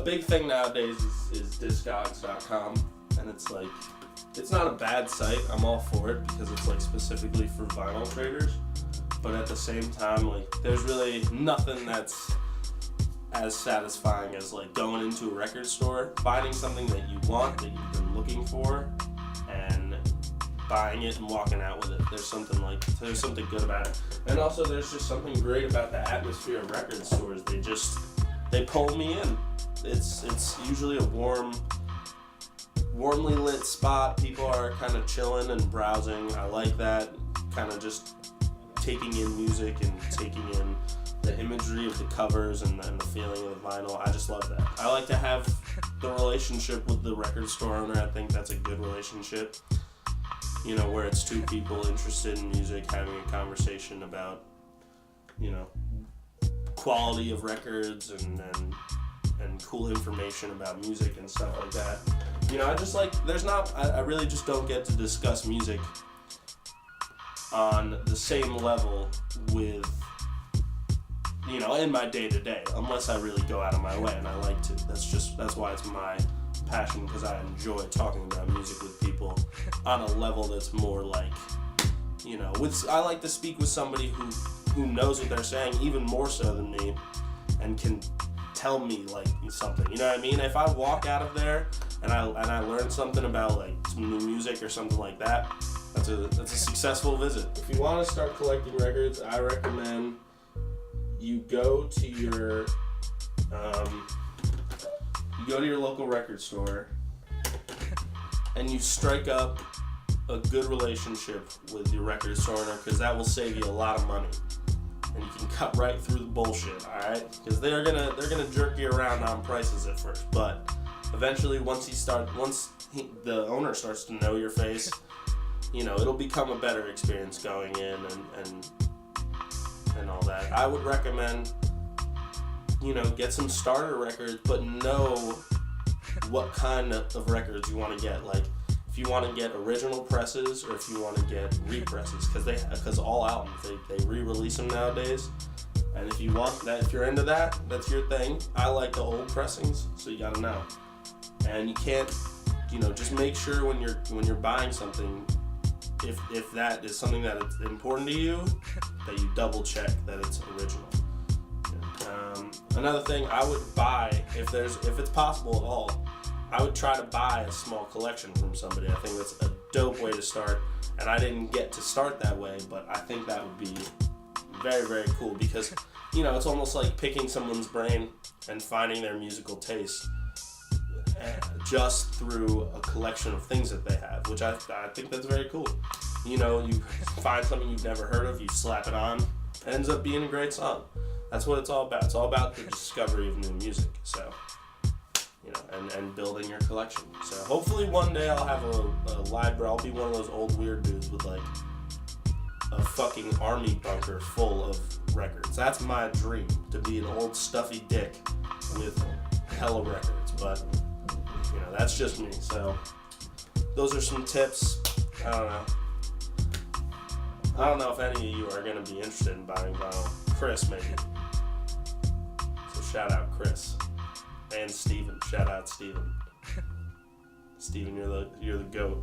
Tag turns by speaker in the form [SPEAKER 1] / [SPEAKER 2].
[SPEAKER 1] big thing nowadays is Discogs.com, and it's like, it's not a bad site. I'm all for it because it's like specifically for vinyl traders. But at the same time, like, there's really nothing that's as satisfying as like going into a record store, finding something that you want, that you've been looking for, and buying it and walking out with it. There's something good about it. And also there's just something great about the atmosphere of record stores. They pull me in. It's usually a warmly lit spot. People are kind of chilling and browsing. I like that, kind of just taking in music and taking in the imagery of the covers and the feeling of the vinyl. I just love that. I like to have the relationship with the record store owner. I think that's a good relationship, you know, where it's two people interested in music having a conversation about, you know, quality of records and cool information about music and stuff like that. You know, I really just don't get to discuss music on the same level with, you know, in my day-to-day, unless I really go out of my way, and I like to. That's why it's my passion, because I enjoy talking about music with people on a level that's more like, you know, I like to speak with somebody who knows what they're saying even more so than me, and can tell me like something. You know what I mean? If I walk out of there and I learn something about like some new music or something like that, that's a successful visit. If you want to start collecting records, I recommend you go to your local record store and you strike up a good relationship with your record store owner, because that will save you a lot of money, and you can cut right through the bullshit. All right, because they're gonna jerk you around on prices at first, but eventually once the owner starts to know your face, you know, it'll become a better experience going in and all that. I would recommend, you know, get some starter records, but know what kind of records you want to get. Like, if you want to get original presses or if you want to get represses, because all albums, they re-release them nowadays. And if you're into that, that's your thing. I like the old pressings, so you gotta know. And you can't, you know, just make sure when you're buying something, if that is something that is important to you, that you double check that it's original. Another thing I would buy, if it's possible at all, I would try to buy a small collection from somebody. I think that's a dope way to start, and I didn't get to start that way, but I think that would be very, very cool, because, you know, it's almost like picking someone's brain and finding their musical taste just through a collection of things that they have, which I think that's very cool. You know, you find something you've never heard of, you slap it on, it ends up being a great song. That's what it's all about. It's all about the discovery of new music. So, you know, and building your collection. So hopefully one day I'll have a library. I'll be one of those old weird dudes with like a fucking army bunker full of records. That's my dream, to be an old stuffy dick with hella records. But, you know, that's just me. So those are some tips. I don't know if any of you are going to be interested in buying vinyl. Chris, maybe. So shout out Chris. And Steven. Shout out Steven. Steven, you're the GOAT.